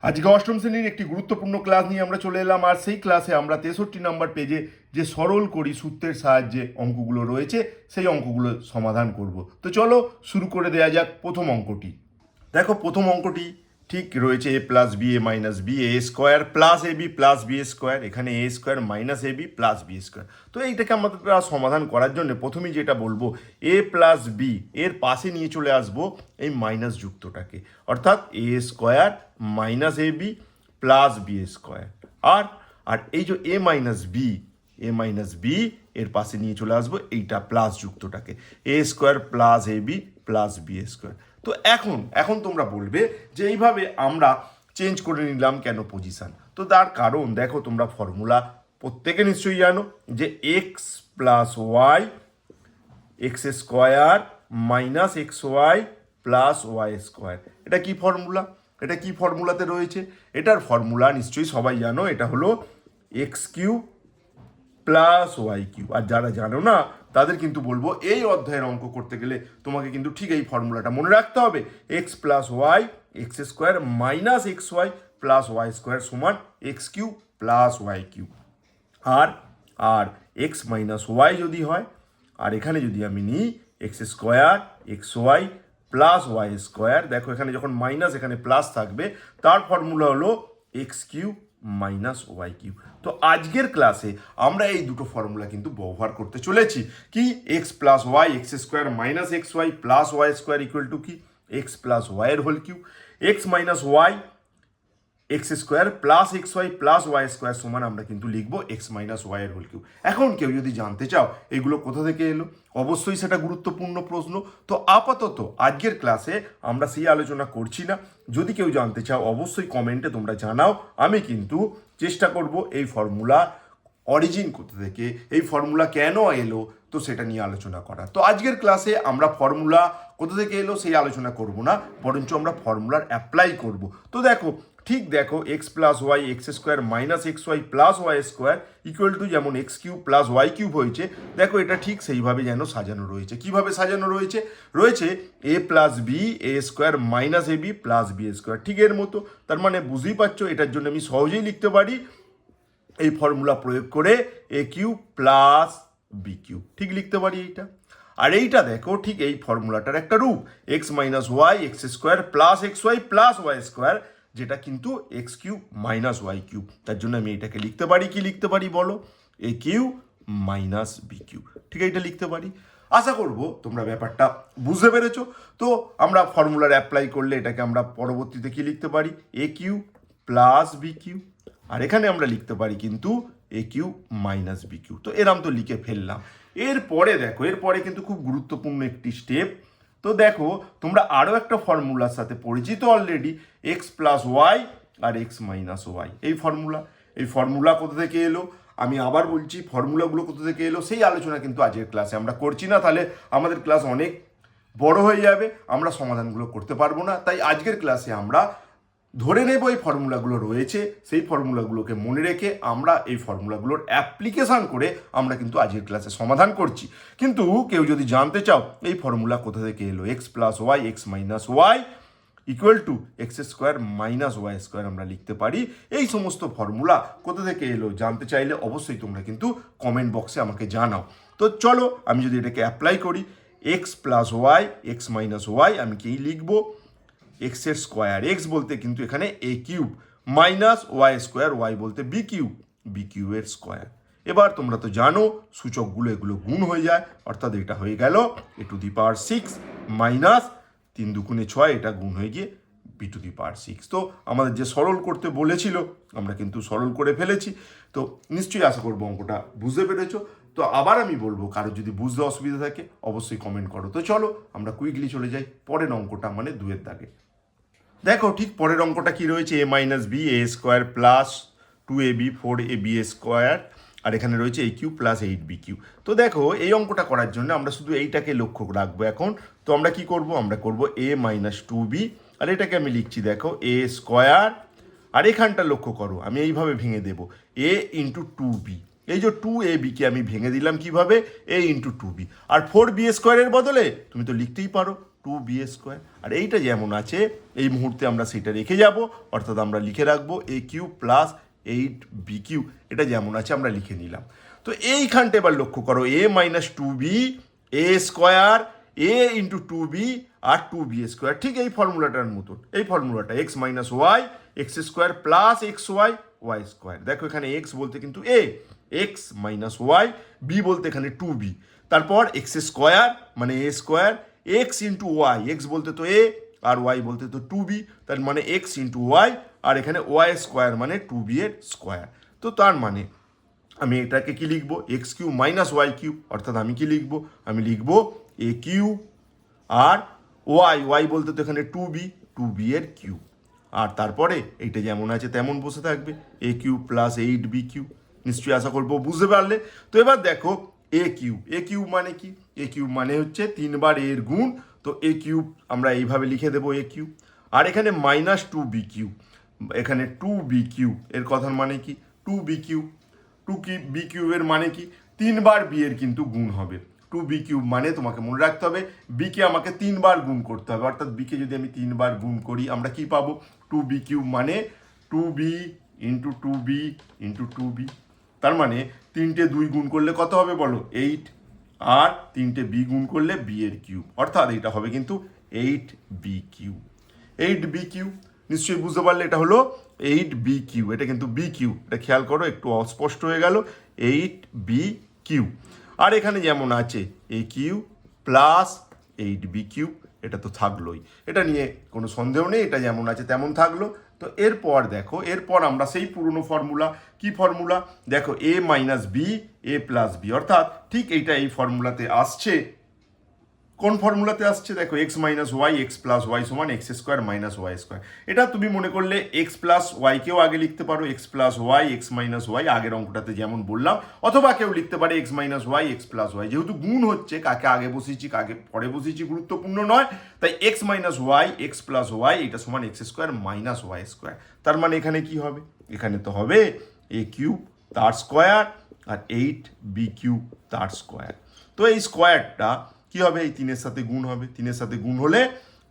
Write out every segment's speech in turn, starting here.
আজকে অষ্টম শ্রেণীর একটি গুরুত্বপূর্ণ ক্লাস নিয়ে আমরা চলে এলাম। আর সেই ক্লাসে আমরা 63 নম্বর পেজে যে সরল করি সূত্রের সাহায্যে অঙ্কগুলো রয়েছে সেই অঙ্কগুলো সমাধান করব। তো চলো শুরু করে দেওয়া যাক প্রথম অঙ্কটি। দেখো প্রথম অঙ্কটি ঠিক রয়েছে এ plus B A minus B A square plus A B plus B square, এখানে এ square minus A B plus B square. তো এইটাকে আমরা সমাধান করার জন্য প্রথমেই যেটা বলবো এ প্লাস বি এর পাশে নিয়ে চলে আসবো এই মাইনাস যুক্তটাকে, অর্থাৎ এ square minus A B plus B square. আর আর এই যে এ মাইনাস বি এর পাশে নিয়ে চলে আসবো এইটা plus যুক্তটাকে, A square plus A B plus B square. তো এখন তোমরা বলবে যে এইভাবে আমরা চেঞ্জ করে নিলাম কেন পজিশন? তো তার কারণ দেখো, তোমরা ফর্মুলা প্রত্যেকে নিশ্চয়ই জানো যে x plus Y x square minus x Y plus Y square. এটা কি ফর্মুলা? এটা কি ফর্মুলাতে রয়েছে? এটার ফর্মুলা নিশ্চয়ই সবাই জানো, এটা হলো x cube plus Y cube. আর যারা জানো না তাদের কিন্তু বলবো এই অধ্যায়ের অঙ্ক করতে গেলে তোমাকে কিন্তু ঠিক এই ফর্মুলাটা মনে রাখতে হবে। X plus Y x square minus x Y plus Y square সমান X cube plus Y cube. আর আর এক্স মাইনাস ওয়াই যদি হয়, আর এখানে যদি আমি নিই X square X Y plus Y square, দেখো এখানে যখন মাইনাস এখানে প্লাস থাকবে, তার ফর্মুলা হলো x cube minus y cube. তো আজকের ক্লাসে আমরা এই দুটো ফর্মুলা কিন্তু ব্যবহার করতে চলেছি। কি? X plus Y x square minus x Y plus Y square equal to কি? এক্স প্লাস ওয়াই এর whole cube. X minus y x square plus x Y plus Y square সমান আমরা কিন্তু লিখবো এক্স মাইনাস ওয়াই এর whole cube. এখন কেউ যদি জানতে চাও এগুলো কোথা থেকে এলো, অবশ্যই সেটা গুরুত্বপূর্ণ প্রশ্ন। তো আপাতত আজকের ক্লাসে আমরা সেই আলোচনা করছি না। যদি কেউ জানতে চাও অবশ্যই কমেন্টে তোমরা জানাও, আমি কিন্তু চেষ্টা করব এই ফর্মুলা অরিজিন কোথা থেকে, এই ফর্মুলা কেন এলো, তো সেটা নিয়ে আলোচনা করা। তো আজকের ক্লাসে আমরা ফর্মুলা কোথা থেকে এলো সেই আলোচনা করব না, বরঞ্চ আমরা ফর্মুলার অ্যাপ্লাই করব। তো দেখো X plus Y x square minus x Y plus Y square equal to যেমন X cube plus Y cube হয়েছে, দেখো এটা ঠিক সেইভাবে যেন সাজানো রয়েছে। কিভাবে সাজানো রয়েছে? রয়েছে এ plus B A square minus A B plus B square, ঠিক এর মতো। তার মানে বুঝতেই পারছো, এটার জন্য আমি সহজেই লিখতে পারি এই ফর্মুলা প্রয়োগ করে এ কিউ প্লাস বি কিউ, ঠিক লিখতে পারি এইটা। আর এইটা দেখো ঠিক এই ফর্মুলাটার একটা রূপ, x minus y x square plus x Y plus Y square, যেটা কিন্তু x cube minus y cube. তার জন্য আমি এটাকে লিখতে পারি, কি লিখতে পারি বলো? এ কিউ মাইনাস বি কিউ, ঠিক এইটা লিখতে পারি। আশা করব তোমরা ব্যাপারটা বুঝতে পেরেছো। তো আমরা ফর্মুলার অ্যাপ্লাই করলে এটাকে আমরা পরবর্তীতে কি লিখতে পারি? এ কিউ প্লাস বি কিউ। আর এখানে আমরা লিখতে পারি কিন্তু এ কিউ মাইনাস বি কিউ। তো এরম তো লিখে ফেললাম। এরপরে কিন্তু খুব গুরুত্বপূর্ণ একটি স্টেপ। তো দেখো তোমরা আরও একটা ফর্মুলার সাথে পরিচিত অলরেডি, এক্স প্লাস ওয়াই আর এক্স মাইনাস ওয়াই। এই ফর্মুলা কোথা থেকে এলো? আমি আবার বলছি, ফর্মুলাগুলো কোথা থেকে এলো সেই আলোচনা কিন্তু আজকের ক্লাসে আমরা করছি না, তাহলে আমাদের ক্লাস অনেক বড় হয়ে যাবে, আমরা সমাধানগুলো করতে পারবো না। তাই আজকের ক্লাসে আমরা ধরে নেব এই ফর্মুলাগুলো রয়েছে, সেই ফর্মুলাগুলোকে মনে রেখে আমরা এই ফর্মুলাগুলোর অ্যাপ্লিকেশান করে আমরা কিন্তু আজকের ক্লাসে সমাধান করছি। কিন্তু কেউ যদি জানতে চাও এই ফর্মুলা কোথা থেকে এলো, x plus Y x minus y equal to x square minus Y square আমরা লিখতে পারি, এই সমস্ত ফর্মুলা কোথা থেকে এলো জানতে চাইলে অবশ্যই তোমরা কিন্তু কমেন্ট বক্সে আমাকে জানাও। তো চলো আমি যদি এটাকে অ্যাপ্লাই করি, X plus Y x minus Y আমি কি লিখবো? এক্সের স্কোয়ার, এক্স বলতে কিন্তু এখানে A cube, minus Y square Y বলতে বি কিউবের স্কোয়ার। এবার তোমরা তো জানো সূচকগুলো এগুলো গুণ হয়ে যায়, অর্থাৎ এটা হয়ে গেল এ টু দি পাওয়ার 6 মাইনাস 3 দুগুণে 6, এটা গুণ হয়ে গিয়ে বি টু দি পাওয়ার 6। তো আমাদের যে সরল করতে বলেছিল আমরা কিন্তু সরল করে ফেলেছি। তো নিশ্চয়ই আশা করবো অঙ্কটা বুঝতে পেরেছো। তো আবার আমি বলবো, কারো যদি বুঝতে অসুবিধা থাকে অবশ্যই কমেন্ট করো। তো চলো আমরা কুইকলি চলে যাই পরের অঙ্কটা, মানে 2-এর দাগে। দেখো ঠিক পরের অঙ্কটা কি রয়েছে, A minus B A square plus 2ab 4ab square, আর এখানে রয়েছে এ কিউ প্লাস 8b কিউ। তো দেখো এই অঙ্কটা করার জন্য আমরা শুধু এইটাকে লক্ষ্য রাখবো এখন। তো আমরা কি করব? আমরা করব a মাইনাস 2b, আর এটাকে আমি লিখছি দেখো এ স্কোয়ার, আর এখানটা লক্ষ্য করো আমি এইভাবে ভেঙে দেব এ ইন্টু 2b। এই যে 2ab-কে আমি ভেঙে দিলাম কিভাবে? এ ইন্টু 2b। আর 4b স্কোয়ারের বদলে তুমি তো লিখতেই পারো 2b²। আর এইটা যেমন আছে এই মুহূর্তে আমরা সেটা রেখে যাব, অর্থাৎ আমরা লিখে রাখবো a³ প্লাস 8b³। এটা যেমন আছে আমরা লিখে নিলাম। তো এইখানটা এবার লক্ষ্য করো, a minus 2b a² a into 2b আর 2b², ঠিক এই ফর্মুলাটার মতন। এই ফর্মুলাটা x minus y x² plus xy y²। দেখো এখানে x বলতে কিন্তু a, x minus y, b বলতে এখানে 2b, তারপর x² মানে a², x into Y, x বলতে তো a আর y বলতে তো 2b, তার মানে x ইন্টু ওয়াই, আর এখানে y² মানে 2b এর স্কোয়ার। তো তার মানে আমি এটাকে কি লিখবো, x³ মাইনাস y³ অর্থাৎ আমি কি লিখবো, আমি লিখবো a³ আর y বলতে তো এখানে 2b এর কিউব। আর তারপরে এইটা যেমন আছে তেমন বসে থাকবে, a³ প্লাস 8b³। নিশ্চয়ই আশা করবো বুঝতে পারলে। তো এবার দেখো a³ মানে কি, a³ মানে হচ্ছে 3 বার এর গুণ, তো a³ আমরা এইভাবে লিখে দেবো a³। আর এখানে মাইনাস 2b³, এখানে 2b³ এর কথার মানে কি 2b³ 2b³ এর মানে কি 3 বার b এর কিন্তু গুণ হবে। 2b³ মানে তোমাকে মনে রাখতে হবে b কে আমাকে 3 বার গুণ করতে হবে, অর্থাৎ b কে যদি আমি 3 বার গুণ করি আমরা কি পাবো, 2b³ মানে 2b into 2b into 2b। তার মানে 3টে 2 গুণ করলে কত হবে বলো 8, আর 3টে b গুণ করলে b এর কিউব, অর্থাৎ এটা হবে কিন্তু 8b³। 8b³ নিশ্চয়ই বুঝতে পারলে, এটা হলো 8b³, এটা কিন্তু b³, এটা খেয়াল করো একটু অস্পষ্ট হয়ে গেল, 8b³। আর এখানে যেমন আছে a³ প্লাস 8b³, এটা তো থাকলোই, এটা নিয়ে কোনো সন্দেহ নেই, এটা যেমন আছে তেমন থাকলো। তো এরপর দেখো, এরপর আমরা সেই পুরনো ফর্মুলা, কি ফর্মুলা দেখো, a minus b a plus b, অর্থাৎ ঠিক এইটা এই ফর্মুলাতে আসছে। কোন ফর্মুলাতে আসছে দেখো, x minus y x plus y সমান x² মাইনাস y²। এটা তুমি মনে করলে এক্স প্লাস ওয়াইকেও আগে লিখতে পারো, x plus Y x minus y আগের অঙ্কটাতে যেমন বললাম, অথবা কেউ লিখতে পারে x minus y x plus y. যেহেতু গুণ হচ্ছে, কাকে আগে বসিয়েছি কাকে পরে বসিয়েছি গুরুত্বপূর্ণ নয়, তাই x minus y x plus y এটা সমান x² মাইনাস y²। তার মানে এখানে কি হবে, এখানে তো হবে a³ তার স্কোয়ার আর 8b³ তার স্কোয়ার। তো এই স্কোয়ারটা কি হবে, এই 3-এর সাথে গুণ হবে, 3-এর সাথে গুণ হলে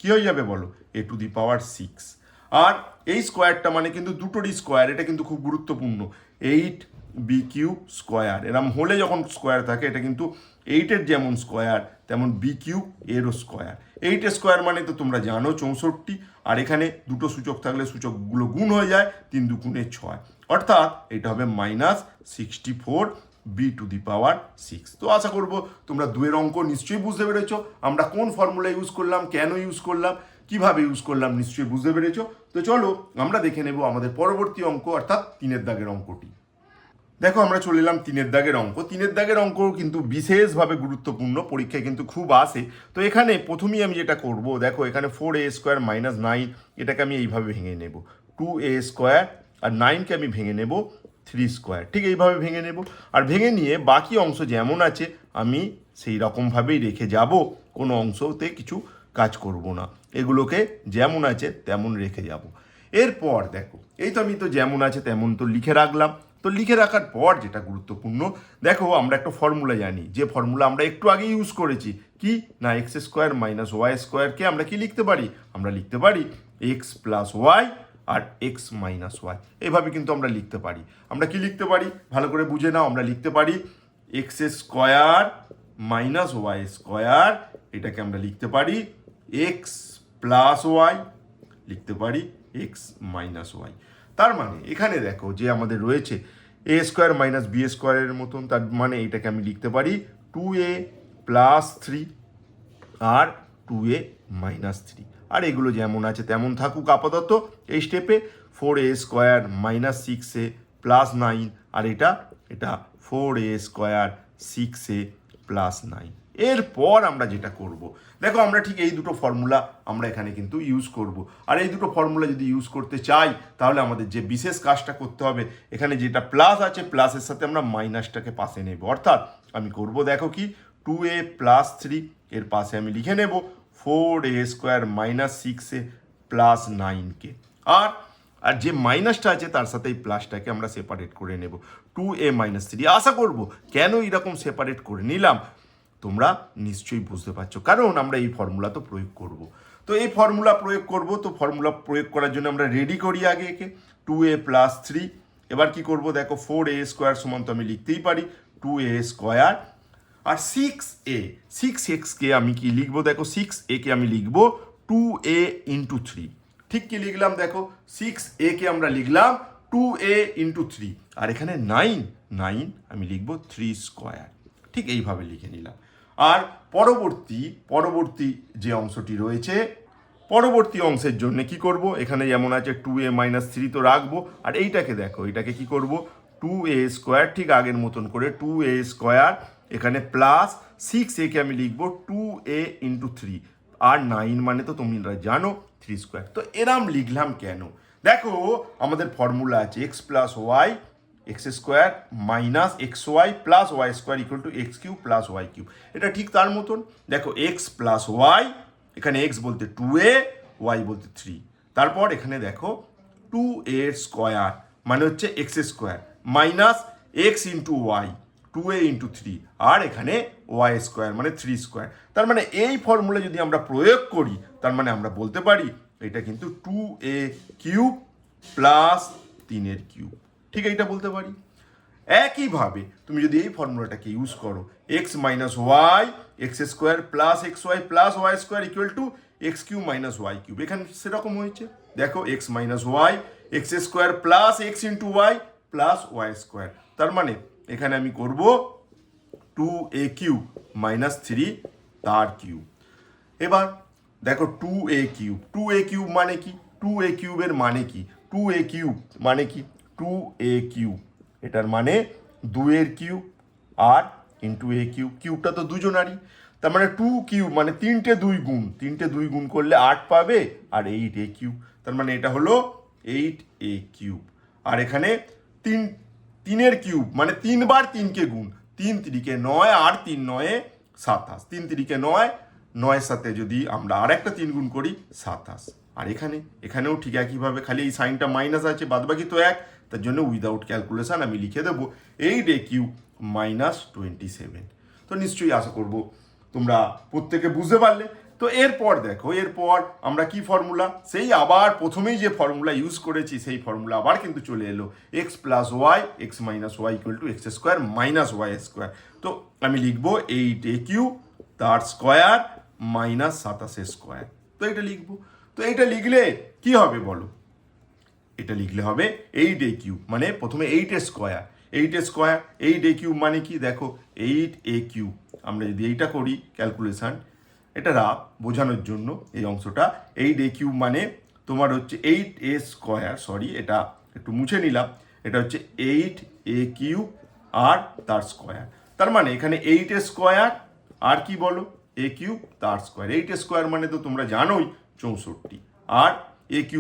কি হয়ে যাবে বলো, a⁶। আর এই স্কোয়ারটা মানে কিন্তু দুটোরই স্কোয়ার, এটা কিন্তু খুব গুরুত্বপূর্ণ, 8b³ এরম হলে যখন স্কোয়ার থাকে, এটা কিন্তু 8-এর যেমন স্কোয়ার তেমন b³ এরও স্কোয়ার। 8-এর স্কোয়ার মানে তো তোমরা জানো 64, আর এখানে দুটো সূচক থাকলে সূচকগুলো গুণ হয়ে যায়, 3 × 2 = 6, অর্থাৎ এটা হবে -64b⁶। তো আশা করবো তোমরা 2-এর অঙ্ক নিশ্চয়ই বুঝতে পেরেছো, আমরা কোন ফর্মুলা ইউজ করলাম, কেন ইউজ করলাম, কিভাবে ইউজ করলাম নিশ্চয়ই বুঝতে পেরেছো। তো চলো আমরা দেখে নেব আমাদের পরবর্তী অঙ্ক, অর্থাৎ 3-এর দাগের অঙ্কটি। দেখো আমরা চলে এলাম 3-এর দাগের অঙ্ক। 3-এর দাগের অঙ্ক কিন্তু বিশেষভাবে গুরুত্বপূর্ণ, পরীক্ষায় কিন্তু খুব আসে। তো এখানে প্রথমেই আমি যেটা করব, দেখো এখানে 4a² মাইনাস 9, এটাকে আমি এইভাবে ভেঙে নেব, 2a² আর 9কে আমি ভেঙে নেব 3², ঠিক এইভাবে ভেঙে নেব। আর ভেঙে নিয়ে বাকি অংশ যেমন আছে আমি সেই রকমভাবেই রেখে যাব, কোনো অংশতে কিছু কাজ করব না, এগুলোকে যেমন আছে তেমন রেখে যাব। এরপর দেখো, এই তো আমি তো যেমন আছে তেমন তো লিখে রাখলাম। তো লিখে রাখার পর যেটা গুরুত্বপূর্ণ, দেখো আমরা একটা ফর্মুলা জানি, যে ফর্মুলা আমরা একটু আগে ইউজ করেছি, কি না x² মাইনাস y²কে আমরা কি লিখতে পারি, আমরা লিখতে পারি x প্লাস ওয়াই আর এক্স মাইনাস ওয়াই, এইভাবে কিন্তু আমরা লিখতে পারি। আমরা কি লিখতে পারি ভালো করে বুঝে নাও, আমরা লিখতে পারি x² মাইনাস y², এটাকে আমরা লিখতে পারি x প্লাস ওয়াই, লিখতে পারি x মাইনাস ওয়াই। তার মানে এখানে দেখো যে আমাদের রয়েছে a² মাইনাস b² এর মতন, তার মানে এটাকে আমি লিখতে পারি 2a প্লাস 3 আর 2a মাইনাস 3, আর এগুলো যেমন আছে তেমন থাকুক আপাতত এই স্টেপে। 4a² মাইনাস 6a প্লাস 9, আর এটা 4a² 6a প্লাস 9। এরপর আমরা যেটা করব, দেখো আমরা ঠিক এই দুটো ফর্মুলা আমরা এখানে কিন্তু ইউজ করব। আর এই দুটো ফর্মুলা যদি ইউজ করতে চাই, তাহলে আমাদের যে বিশেষ কাজটা করতে হবে, এখানে যেটা প্লাস আছে প্লাসের সাথে আমরা মাইনাসটাকে পাশে নেব, অর্থাৎ আমি করব দেখো কি 2a প্লাস 3 এর পাশে আমি লিখে নেব 4a² মাইনাস 6a প্লাস 9কে, আর যে মাইনাসটা আছে তার সাথে এই প্লাসটাকে আমরা সেপারেট করে নেব 2a মাইনাস 3। আশা করব কেন এরকম সেপারেট করে নিলাম, তোমরা নিশ্চয়ই বুঝতে পারছো, কারণ আমরা এই ফর্মুলা তো প্রয়োগ করব। তো এই ফর্মুলা প্রয়োগ করব, তো ফর্মুলা প্রয়োগ করার জন্য আমরা রেডি করি আগে একে 2a + 3। এবার কি করব দেখো, 4a² সমান তো আমি লিখতেই পারি 2a², আর 6x কে আমি কি লিখবো দেখো, 6a কে আমি লিখবো 2a × 3। ঠিক কি লিখলাম দেখো, 6a কে আমরা লিখলাম 2a × 3, আর এখানে 9 আমি লিখবো 3²। ঠিক এইভাবে লিখে নিলাম। আর পরবর্তী যে অংশটি রয়েছে, পরবর্তী অংশের জন্য কি করব, এখানে যেমন আছে 2a - 3 তো রাখবো, আর এইটাকে দেখো, এটাকে কি করব 2a², ঠিক আগের মতন করে 2a², এখানে প্লাস 6a কে আমি লিখবো 2a × 3, আর 9 মানে তো তোমরা জানো 3²। তো এরম লিখলাম কেন, দেখো আমাদের ফর্মুলা আছে x + y x² - xy + y² = x³ + y³। এটা ঠিক তার মতন। দেখো x + y, এখানে x বলতে 2a, y বলতে 3। তারপর এখানে দেখো 2a² মানে হচ্ছে x² minus x × y 2a × 3, আর এখানে y² মানে 3²। তার মানে এই ফর্মুলা যদি আমরা প্রয়োগ করি, তার মানে আমরা বলতে পারি এটা কিন্তু 2a³ + 3³ ঠিক এইটা বলতে পারি। একইভাবে তুমি যদি এই ফর্মুলাটাকে ইউজ করো, x - y x² + xy + y² = x³ - y³, এখানে সেরকম হয়েছে। দেখো x - y x² + x × y + y², তার মানে এখানে আমি করব 2a³ - 3 তার কিউব। এবার দেখো 2a³ মানে কি, 2a³ এর মানে কি, 2a³ মানে কি, 2a³, এটার মানে 2-এর কিউব আর ইন্টু a³, কিউবটা তো দুজনারই, তার মানে 2³ মানে 3টে 2 গুণ করলে 8 পাবে, আর 8a³, তার মানে এটা হলো 8a³। আর এখানে 3-এর কিউব মানে 3 বার 3কে গুণ, 3 × 3 = 9, আর 3 × 9 = 27, 3 × 3 = 9, 9-এর সাথে যদি আমরা আর একটা 3 গুণ করি 27। আর এখানেও ঠিক একইভাবে, খালি এই সাইনটা মাইনাস আছে, বাদবাকি তো এক, তার জন্য উইদাউট ক্যালকুলেশন আমি লিখে দেবো 8a³ - 27। তো নিশ্চয়ই আশা করব তোমরা প্রত্যেকে বুঝতে পারলে। তো এরপর দেখো, এরপর আমরা কি ফর্মুলা, সেই আবার প্রথমেই যে ফর্মুলা ইউজ করেছি সেই ফর্মুলা আবার কিন্তু চলে এলো, x + y x - y = x² - y²। তো আমি লিখবো 8a³ তার স্কোয়ার মাইনাস 27²। তো এটা লিখবো। তো এটা লিখলে কি হবে বলো, এটা লিখলে হবে 8a³ মানে প্রথমে 8a² মানে কি দেখো 8a³ আমরা যদি এইটা করি ক্যালকুলেশন, এটা বোঝানোর জন্য এই অংশটা, 8a³ মানে তোমার হচ্ছে 8a², সরি এটা একটু মুছে নিলাম, এটা হচ্ছে 8a³ আর তার স্কোয়ার, তার মানে এখানে 8a² আর কি বলো a³ তার স্কোয়ার। 8a² মানে তো তোমরা জানোই 64, আর a³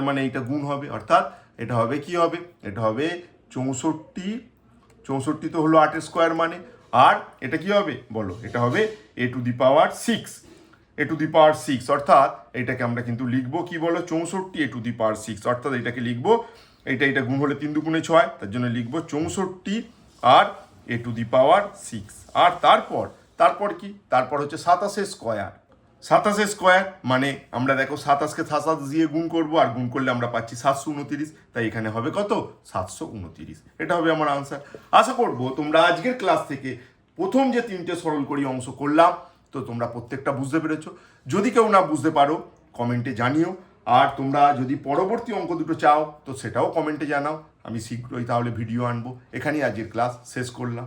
মানে এইটা গুণ হবে, অর্থাৎ এটা হবে কি হবে, এটা হবে 64 তো হলো 8² মানে, আর এটা কি হবে বলো, এটা হবে a⁶, অর্থাৎ এটাকে আমরা কিন্তু লিখবো কি বলো 64 a⁶, অর্থাৎ এটাকে লিখবো, এটা গুণ হলে 3 × 2 = 6, তার জন্য লিখবো 64 আর a⁶। আর তারপর কি, তারপর হচ্ছে 27² মানে আমরা দেখো 27কে 27 দিয়ে গুণ করবো, আর গুণ করলে আমরা পাচ্ছি 729, তাই এখানে হবে কত 729, এটা হবে আমার আনসার। আশা করবো তোমরা আজকের ক্লাস থেকে প্রথম যে 3টে সরলকরী অংশ করলাম, তো তোমরা প্রত্যেকটা বুঝতে পেরেছো। যদি কেউ না বুঝতে পারো কমেন্টে জানিও, আর তোমরা যদি পরবর্তী অঙ্ক দুটো চাও তো সেটাও কমেন্টে জানাও, আমি শীঘ্রই তাহলে ভিডিও আনবো। এখানেই আজকের ক্লাস শেষ করলাম।